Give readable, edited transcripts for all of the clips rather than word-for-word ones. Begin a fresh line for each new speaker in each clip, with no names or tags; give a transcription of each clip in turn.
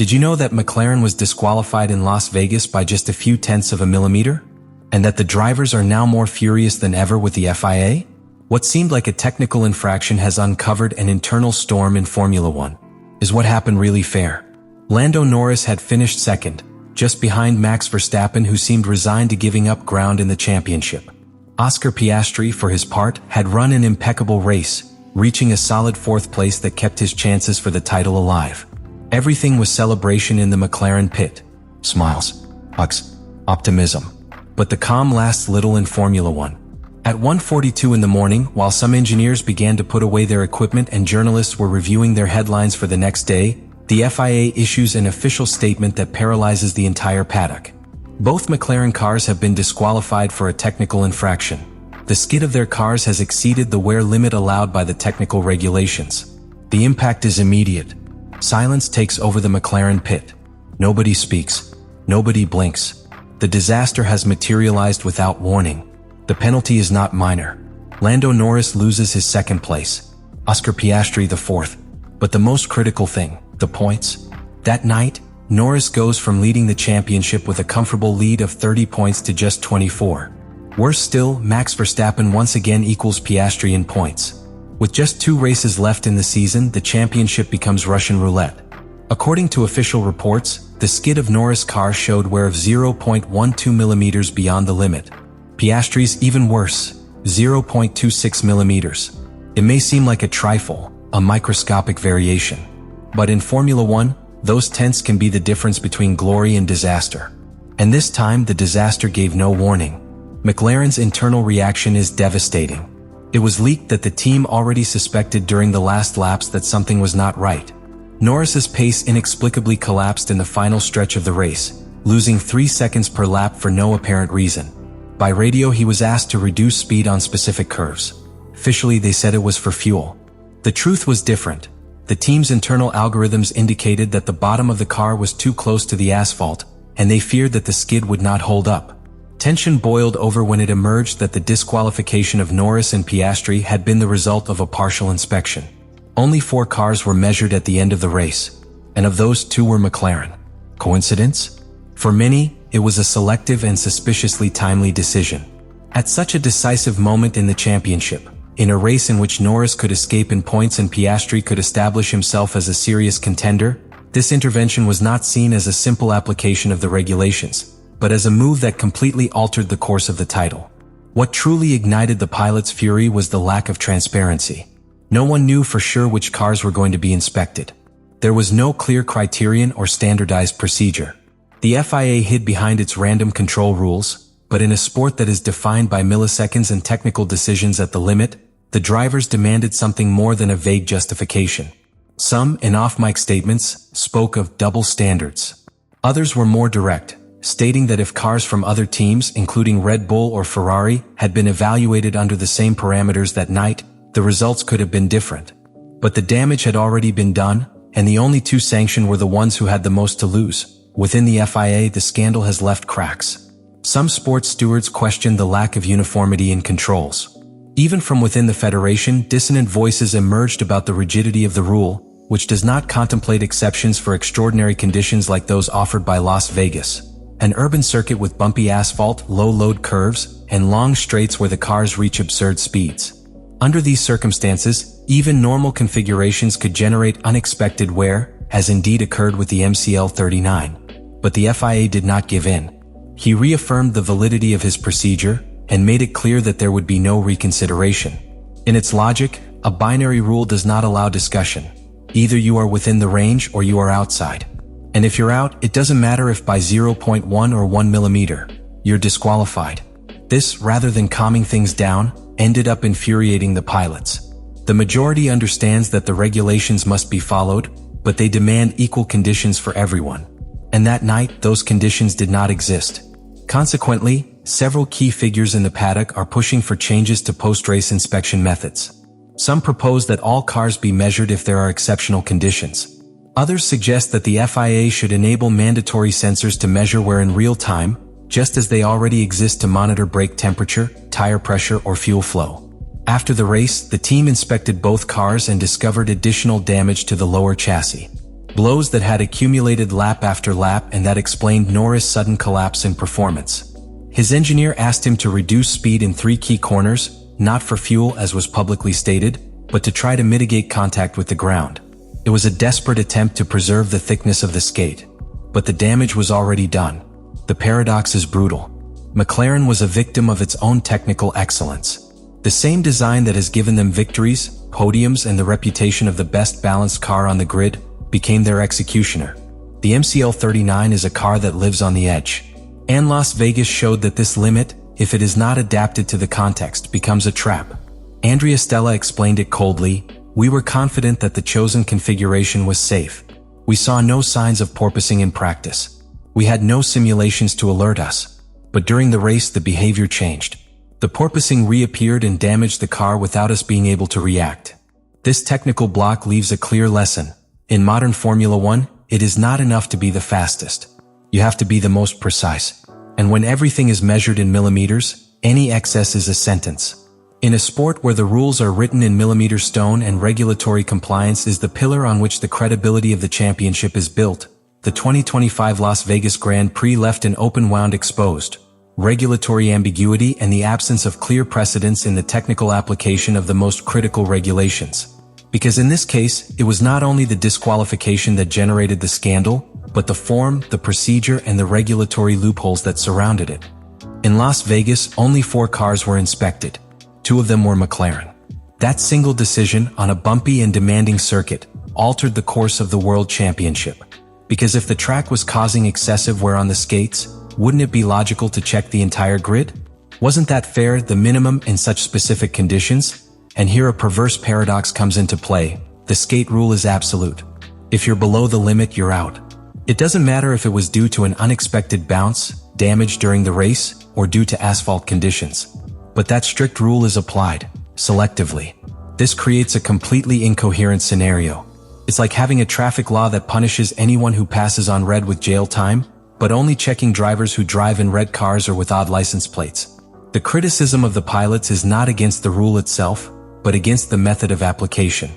Did you know that McLaren was disqualified in Las Vegas by just a few tenths of a millimeter? And that the drivers are now more furious than ever with the FIA? What seemed like a technical infraction has uncovered an internal storm in Formula One. Is what happened really fair? Lando Norris had finished second, just behind Max Verstappen, who seemed resigned to giving up ground in the championship. Oscar Piastri, for his part, had run an impeccable race, reaching a solid fourth place that kept his chances for the title alive. Everything was celebration in the McLaren pit. Smiles, hugs, optimism. But the calm lasts little in Formula One. At 1:42 in the morning, while some engineers began to put away their equipment and journalists were reviewing their headlines for the next day, the FIA issues an official statement that paralyzes the entire paddock. Both McLaren cars have been disqualified for a technical infraction. The skid of their cars has exceeded the wear limit allowed by the technical regulations. The impact is immediate. Silence takes over the McLaren pit. Nobody speaks. Nobody blinks. The disaster has materialized without warning. The penalty is not minor. Lando Norris loses his second place. Oscar Piastri the fourth. But the most critical thing, the points. That night, Norris goes from leading the championship with a comfortable lead of 30 points to just 24. Worse still, Max Verstappen once again equals Piastri in points. With just 2 races left in the season, the championship becomes Russian roulette. According to official reports, the skid of Norris' car showed wear of 0.12 millimeters beyond the limit. Piastri's even worse, 0.26 millimeters. It may seem like a trifle, a microscopic variation. But in Formula One, those tenths can be the difference between glory and disaster. And this time the disaster gave no warning. McLaren's internal reaction is devastating. It was leaked that the team already suspected during the last laps that something was not right. Norris's pace inexplicably collapsed in the final stretch of the race, losing 3 seconds per lap for no apparent reason. By radio he was asked to reduce speed on specific curves. Officially they said it was for fuel. The truth was different. The team's internal algorithms indicated that the bottom of the car was too close to the asphalt, and they feared that the skid would not hold up. Tension boiled over when it emerged that the disqualification of Norris and Piastri had been the result of a partial inspection. Only 4 cars were measured at the end of the race, and of those 2 were McLaren. Coincidence? For many, it was a selective and suspiciously timely decision. At such a decisive moment in the championship, in a race in which Norris could escape in points and Piastri could establish himself as a serious contender, this intervention was not seen as a simple application of the regulations, but as a move that completely altered the course of the title. What truly ignited the pilots' fury was the lack of transparency. No one knew for sure which cars were going to be inspected. There was no clear criterion or standardized procedure. The FIA hid behind its random control rules, but in a sport that is defined by milliseconds and technical decisions at the limit, the drivers demanded something more than a vague justification. Some, in off-mic statements, spoke of double standards. Others were more direct, stating that if cars from other teams, including Red Bull or Ferrari, had been evaluated under the same parameters that night, the results could have been different. But the damage had already been done, and the only 2 sanctioned were the ones who had the most to lose. Within the FIA, the scandal has left cracks. Some sports stewards questioned the lack of uniformity in controls. Even from within the federation, dissonant voices emerged about the rigidity of the rule, which does not contemplate exceptions for extraordinary conditions like those offered by Las Vegas, an urban circuit with bumpy asphalt, low-load curves, and long straights where the cars reach absurd speeds. Under these circumstances, even normal configurations could generate unexpected wear, as indeed occurred with the MCL-39. But the FIA did not give in. He reaffirmed the validity of his procedure and made it clear that there would be no reconsideration. In its logic, a binary rule does not allow discussion. Either you are within the range or you are outside. And if you're out, it doesn't matter if by 0.1 or 1 millimeter, you're disqualified. This, rather than calming things down, ended up infuriating the pilots. The majority understands that the regulations must be followed, but they demand equal conditions for everyone. And that night, those conditions did not exist. Consequently, several key figures in the paddock are pushing for changes to post-race inspection methods. Some propose that all cars be measured if there are exceptional conditions. Others suggest that the FIA should enable mandatory sensors to measure wear in real time, just as they already exist to monitor brake temperature, tire pressure, or fuel flow. After the race, the team inspected both cars and discovered additional damage to the lower chassis. Blows that had accumulated lap after lap, and that explained Norris' sudden collapse in performance. His engineer asked him to reduce speed in 3 key corners, not for fuel as was publicly stated, but to try to mitigate contact with the ground. It was a desperate attempt to preserve the thickness of the skate. But the damage was already done. The paradox is brutal. McLaren was a victim of its own technical excellence. The same design that has given them victories, podiums, and the reputation of the best balanced car on the grid became their executioner. The MCL39 is a car that lives on the edge. And Las Vegas showed that this limit, if it is not adapted to the context, becomes a trap. Andrea Stella explained it coldly. We were confident that the chosen configuration was safe. We saw no signs of porpoising in practice. We had no simulations to alert us. But during the race, the behavior changed. The porpoising reappeared and damaged the car without us being able to react. This technical block leaves a clear lesson. In modern Formula One, it is not enough to be the fastest. You have to be the most precise. And when everything is measured in millimeters, any excess is a sentence. In a sport where the rules are written in millimeter stone and regulatory compliance is the pillar on which the credibility of the championship is built, the 2025 Las Vegas Grand Prix left an open wound exposed. Regulatory ambiguity and the absence of clear precedents in the technical application of the most critical regulations. Because in this case, it was not only the disqualification that generated the scandal, but the form, the procedure, and the regulatory loopholes that surrounded it. In Las Vegas, only 4 cars were inspected. 2 of them were McLaren. That single decision on a bumpy and demanding circuit altered the course of the World Championship. Because if the track was causing excessive wear on the skates, wouldn't it be logical to check the entire grid? Wasn't that fair, the minimum in such specific conditions? And here a perverse paradox comes into play. The skate rule is absolute. If you're below the limit, you're out. It doesn't matter if it was due to an unexpected bounce, damage during the race, or due to asphalt conditions. But that strict rule is applied, selectively. This creates a completely incoherent scenario. It's like having a traffic law that punishes anyone who passes on red with jail time, but only checking drivers who drive in red cars or with odd license plates. The criticism of the pilots is not against the rule itself, but against the method of application.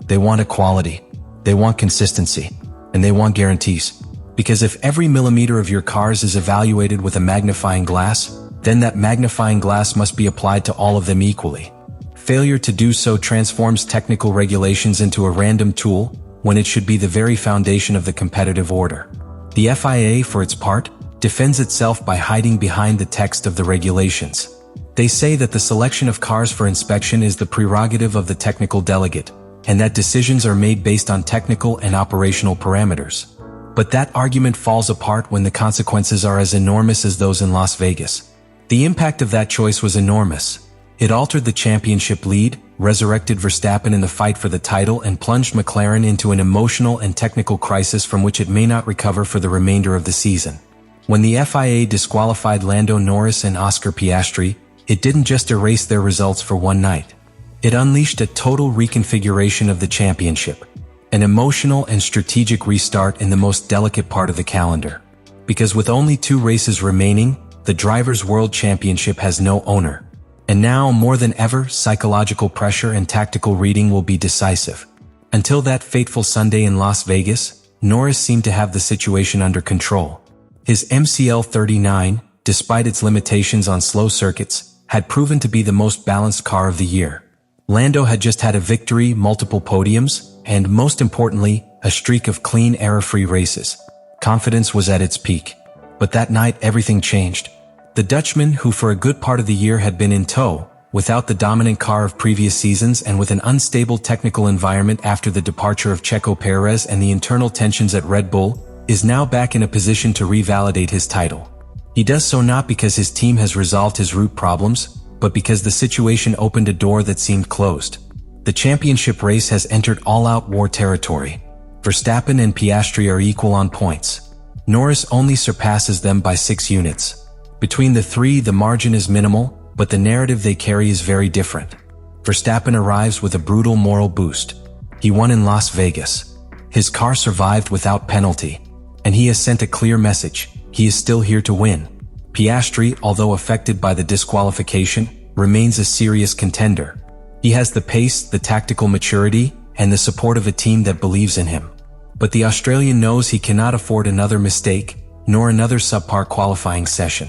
They want equality, they want consistency, and they want guarantees. Because if every millimeter of your cars is evaluated with a magnifying glass, then that magnifying glass must be applied to all of them equally. Failure to do so transforms technical regulations into a random tool, when it should be the very foundation of the competitive order. The FIA, for its part, defends itself by hiding behind the text of the regulations. They say that the selection of cars for inspection is the prerogative of the technical delegate, and that decisions are made based on technical and operational parameters. But that argument falls apart when the consequences are as enormous as those in Las Vegas. The impact of that choice was enormous. It altered the championship lead, resurrected Verstappen in the fight for the title, and plunged McLaren into an emotional and technical crisis from which it may not recover for the remainder of the season. When the FIA disqualified Lando Norris and Oscar Piastri, it didn't just erase their results for one night. It unleashed a total reconfiguration of the championship, an emotional and strategic restart in the most delicate part of the calendar. Because with only 2 races remaining, the Drivers' World Championship has no owner. And now, more than ever, psychological pressure and tactical reading will be decisive. Until that fateful Sunday in Las Vegas, Norris seemed to have the situation under control. His MCL39, despite its limitations on slow circuits, had proven to be the most balanced car of the year. Lando had just had a victory, multiple podiums, and most importantly, a streak of clean, error-free races. Confidence was at its peak. But that night, everything changed. The Dutchman, who for a good part of the year had been in tow, without the dominant car of previous seasons and with an unstable technical environment after the departure of Checo Perez and the internal tensions at Red Bull, is now back in a position to revalidate his title. He does so not because his team has resolved his root problems, but because the situation opened a door that seemed closed. The championship race has entered all-out war territory. Verstappen and Piastri are equal on points. Norris only surpasses them by 6 units. Between the 3, the margin is minimal, but the narrative they carry is very different. Verstappen arrives with a brutal moral boost. He won in Las Vegas. His car survived without penalty. And he has sent a clear message. He is still here to win. Piastri, although affected by the disqualification, remains a serious contender. He has the pace, the tactical maturity, and the support of a team that believes in him. But the Australian knows he cannot afford another mistake, nor another subpar qualifying session.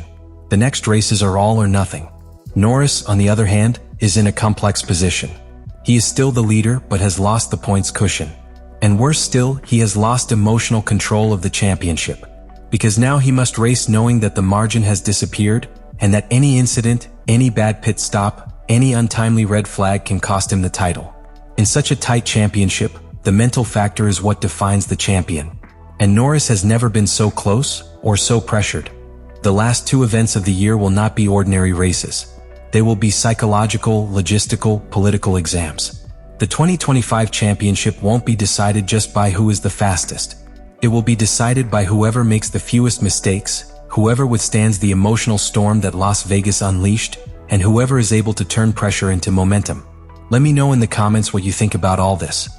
The next races are all or nothing. Norris, on the other hand, is in a complex position. He is still the leader but has lost the points cushion. And worse still, he has lost emotional control of the championship. Because now he must race knowing that the margin has disappeared, and that any incident, any bad pit stop, any untimely red flag can cost him the title. In such a tight championship, the mental factor is what defines the champion. And Norris has never been so close, or so pressured. The last two events of the year will not be ordinary races. They will be psychological, logistical, political exams. The 2025 championship won't be decided just by who is the fastest. It will be decided by whoever makes the fewest mistakes, whoever withstands the emotional storm that Las Vegas unleashed, and whoever is able to turn pressure into momentum. Let me know in the comments what you think about all this.